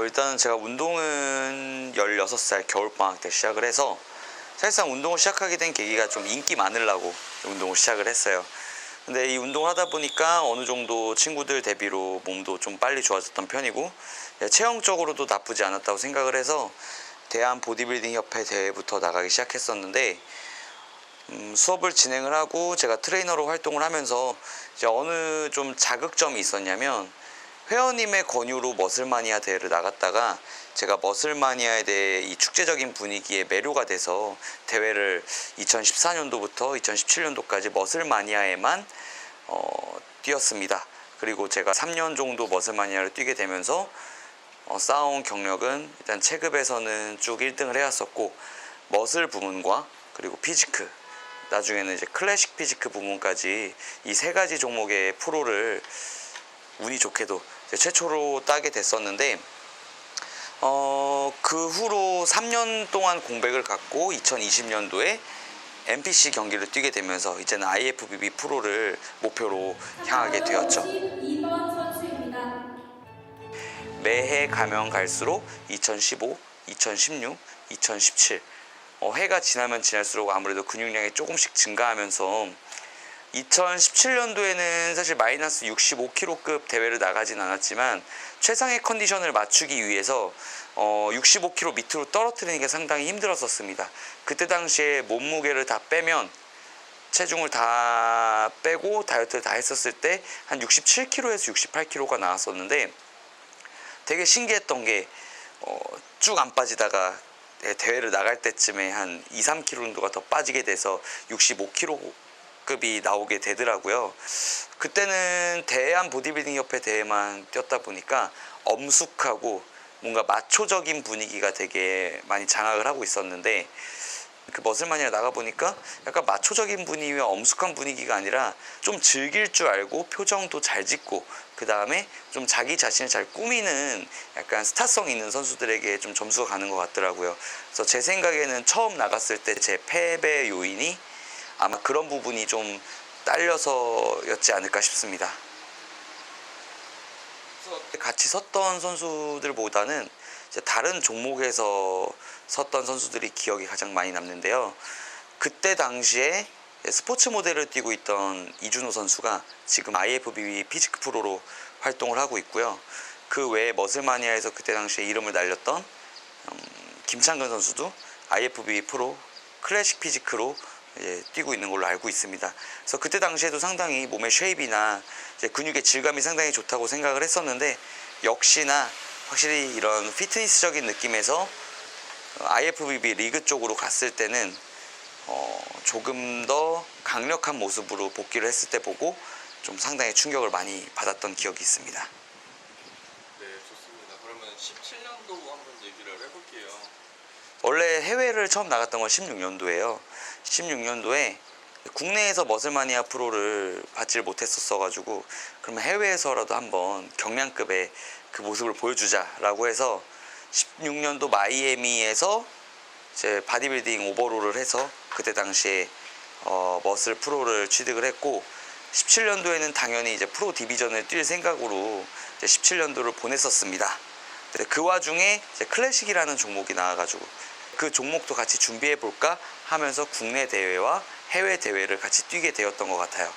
일단 제가 운동은 16살 겨울방학 때 시작을 해서 사실상 운동을 시작하게 된 계기가 좀 인기 많으려고 운동을 시작을 했어요. 근데 이 운동을 하다 보니까 어느 정도 친구들 대비로 몸도 좀 빨리 좋아졌던 편이고 체형적으로도 나쁘지 않았다고 생각을 해서 대한 보디빌딩 협회 대회부터 나가기 시작했었는데 수업을 진행을 하고 제가 트레이너로 활동을 하면서 이제 어느 좀 자극점이 있었냐면 회원님의 권유로 머슬마니아 대회를 나갔다가 제가 머슬마니아에 대해 이 축제적인 분위기에 매료가 돼서 대회를 2014년도부터 2017년도까지 머슬마니아에만 뛰었습니다. 그리고 제가 3년 정도 머슬마니아를 뛰게 되면서 쌓아온 경력은 일단 체급에서는 쭉 1등을 해왔었고 머슬 부문과 그리고 피지크, 나중에는 이제 클래식 피지크 부문까지 이 세 가지 종목의 프로를 운이 좋게도 최초로 따게 됐었는데 그 후로 3년 동안 공백을 갖고 2020년도에 NPC 경기를 뛰게 되면서 이제는 IFBB 프로를 목표로 향하게 되었죠. 매해 가면 갈수록 2015, 2016, 2017 해가 지나면 지날수록 아무래도 근육량이 조금씩 증가하면서 2017년도에는 사실 마이너스 65kg급 대회를 나가진 않았지만 최상의 컨디션을 맞추기 위해서 65kg 밑으로 떨어뜨리는 게 상당히 힘들었었습니다. 그때 당시에 몸무게를 다 빼면 체중을 다 빼고 다이어트를 다 했었을 때 한 67kg에서 68kg가 나왔었는데 되게 신기했던 게 쭉 안 빠지다가 대회를 나갈 때쯤에 한 2, 3kg 정도가 더 빠지게 돼서 65kg 급이 나오게 되더라고요. 그때는 대한 보디빌딩 협회 대회만 뛰었다 보니까 엄숙하고 뭔가 마초적인 분위기가 되게 많이 장악을 하고 있었는데 그 머슬마니아 나가보니까 약간 마초적인 분위기와 엄숙한 분위기가 아니라 좀 즐길 줄 알고 표정도 잘 짓고 그 다음에 좀 자기 자신을 잘 꾸미는 약간 스타성 있는 선수들에게 좀 점수가 가는 것 같더라고요. 그래서 제 생각에는 처음 나갔을 때 제 패배 요인이 아마 그런 부분이 좀 딸려서였지 않을까 싶습니다. 같이 섰던 선수들보다는 다른 종목에서 섰던 선수들이 기억이 가장 많이 남는데요. 그때 당시에 스포츠 모델을 뛰고 있던 이준호 선수가 지금 IFBB 피지크 프로로 활동을 하고 있고요. 그 외에 머슬마니아에서 그때 당시에 이름을 날렸던 김창근 선수도 IFBB 프로 클래식 피지크로 뛰고 있는 걸로 알고 있습니다. 그래서 그때 당시에도 상당히 몸의 쉐입이나 근육의 질감이 상당히 좋다고 생각을 했었는데 역시나 확실히 이런 피트니스적인 느낌에서 IFBB 리그 쪽으로 갔을 때는 조금 더 강력한 모습으로 복귀를 했을 때 보고 좀 상당히 충격을 많이 받았던 기억이 있습니다. 네, 좋습니다. 그러면 17년도 한번 얘기를 해볼게요. 원래 해외를 처음 나갔던 건 16년도예요. 16년도에 국내에서 머슬마니아 프로를 받지를 못했었어가지고 그러면 해외에서라도 한번 경량급의 그 모습을 보여주자라고 해서 16년도 마이애미에서 이제 바디빌딩 오버롤을 해서 그때 당시에 머슬 프로를 취득을 했고 17년도에는 당연히 이제 프로 디비전을 뛸 생각으로 이제 17년도를 보냈었습니다. 그 와중에 이제 클래식이라는 종목이 나와가지고 그 종목도 같이 준비해 볼까 하면서 국내 대회와 해외 대회를 같이 뛰게 되었던 것 같아요.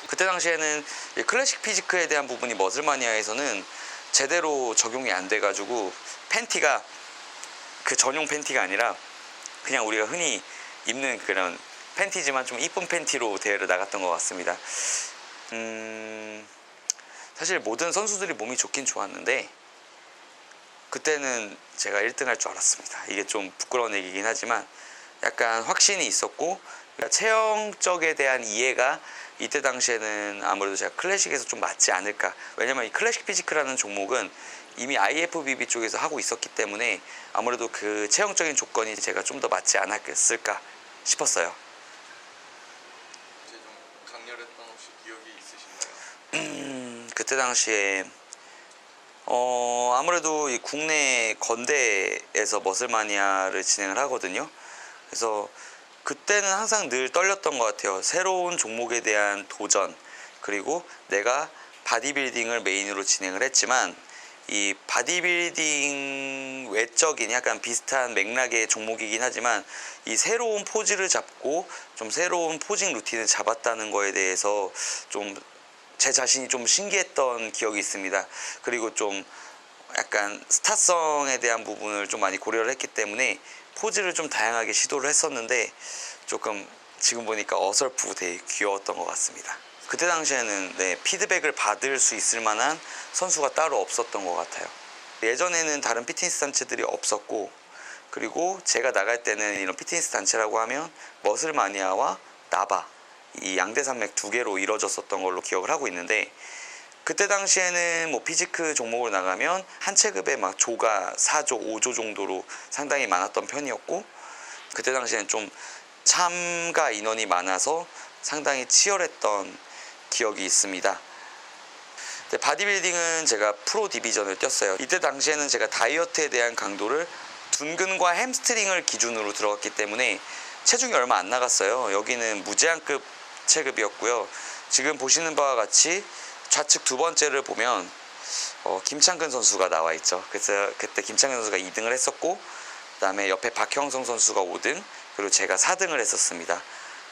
그때 당시에는 클래식 피지크에 대한 부분이 머슬마니아에서는 제대로 적용이 안 돼가지고 팬티가 그 전용 팬티가 아니라 그냥 우리가 흔히 입는 그런 팬티지만 좀 이쁜 팬티로 대회를 나갔던 것 같습니다. 사실 모든 선수들이 몸이 좋긴 좋았는데 그때는 제가 1등 할 줄 알았습니다. 이게 좀 부끄러운 얘기긴 하지만 약간 확신이 있었고 체형적에 대한 이해가 이때 당시에는 아무래도 제가 클래식에서 좀 맞지 않을까. 왜냐면 이 클래식 피지크라는 종목은 이미 IFBB 쪽에서 하고 있었기 때문에 아무래도 그 체형적인 조건이 제가 좀 더 맞지 않았을까 싶었어요. 이제 좀 강렬했던 혹시 기억이 있으신가요? 그때 당시에 아무래도 이 국내 건대에서 머슬마니아를 진행을 하거든요. 그래서 그때는 항상 늘 떨렸던 것 같아요. 새로운 종목에 대한 도전, 그리고 내가 바디빌딩을 메인으로 진행을 했지만 이 바디빌딩 외적인 약간 비슷한 맥락의 종목이긴 하지만 이 새로운 포즈를 잡고 좀 새로운 포징 루틴을 잡았다는 거에 대해서 좀 제 자신이 좀 신기했던 기억이 있습니다. 그리고 좀 약간 스타성에 대한 부분을 좀 많이 고려를 했기 때문에 포즈를 좀 다양하게 시도를 했었는데 조금 지금 보니까 어설프고 되게 귀여웠던 것 같습니다. 그때 당시에는 피드백을 받을 수 있을 만한 선수가 따로 없었던 것 같아요. 예전에는 다른 피트니스 단체들이 없었고, 그리고 제가 나갈 때는 이런 피트니스 단체라고 하면 머슬마니아와 나바 이 양대 산맥 두 개로 이루어졌었던 걸로 기억을 하고 있는데, 그때 당시에는 뭐 피지크 종목으로 나가면 한 체급에 막 조가 4조, 5조 정도로 상당히 많았던 편이었고, 그때 당시에는 좀 참가 인원이 많아서 상당히 치열했던 기억이 있습니다. 바디빌딩은 제가 프로 디비전을 뛰었어요. 이때 당시에는 제가 다이어트에 대한 강도를 둔근과 햄스트링을 기준으로 들어갔기 때문에 체중이 얼마 안 나갔어요. 여기는 무제한급 체급이었고요. 지금 보시는 바와 같이 좌측 두 번째를 보면 김창근 선수가 나와 있죠. 그래서 그때 김창근 선수가 2등을 했었고, 그 다음에 옆에 박형성 선수가 5등, 그리고 제가 4등을 했었습니다.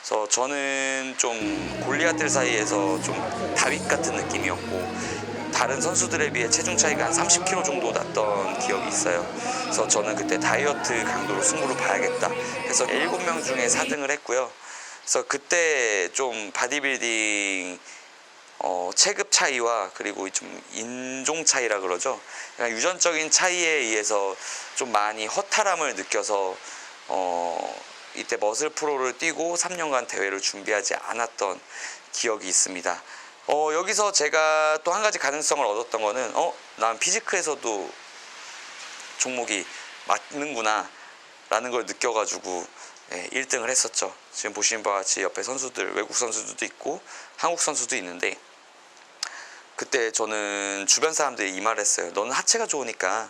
그래서 저는 좀 골리앗들 사이에서 좀 다윗 같은 느낌이었고, 다른 선수들에 비해 체중 차이가 한 30kg 정도 났던 기억이 있어요. 그래서 저는 그때 다이어트 강도로 승부를 봐야겠다 해서 7명 중에 4등을 했고요. 그래서 그때 좀 바디빌딩 체급 차이와 그리고 좀 인종 차이라 그러죠. 그냥 유전적인 차이에 의해서 좀 많이 허탈함을 느껴서 이때 머슬 프로를 뛰고 3년간 대회를 준비하지 않았던 기억이 있습니다. 여기서 제가 또 한 가지 가능성을 얻었던 거는 난 피지크에서도 종목이 맞는구나 라는 걸 느껴가지고 1등을 했었죠. 지금 보시는 바와 같이 옆에 선수들, 외국 선수들도 있고 한국 선수도 있는데, 그때 저는 주변 사람들이 이 말을 했어요. 너는 하체가 좋으니까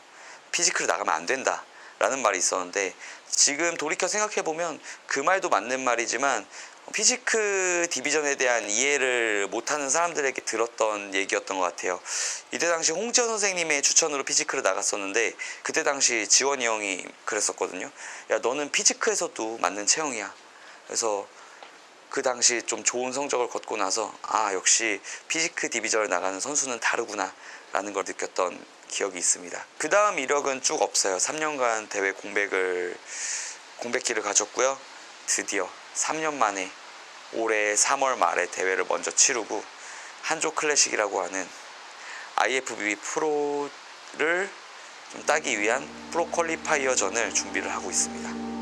피지크를 나가면 안 된다 라는 말이 있었는데, 지금 돌이켜 생각해보면 그 말도 맞는 말이지만 피지크 디비전에 대한 이해를 못하는 사람들에게 들었던 얘기였던 것 같아요. 이때 당시 홍지원 선생님의 추천으로 피지크를 나갔었는데, 그때 당시 지원이 형이 그랬었거든요. 야, 너는 피지크에서도 맞는 체형이야. 그래서 그 당시 좀 좋은 성적을 거두고 나서 역시 피지크 디비전을 나가는 선수는 다르구나 라는 걸 느꼈던 기억이 있습니다. 그 다음 이력은 쭉 없어요. 3년간 대회 공백기를 가졌고요. 드디어 3년 만에 올해 3월 말에 대회를 먼저 치르고 한조 클래식이라고 하는 IFBB 프로를 좀 따기 위한 프로 퀄리파이어전을 준비를 하고 있습니다.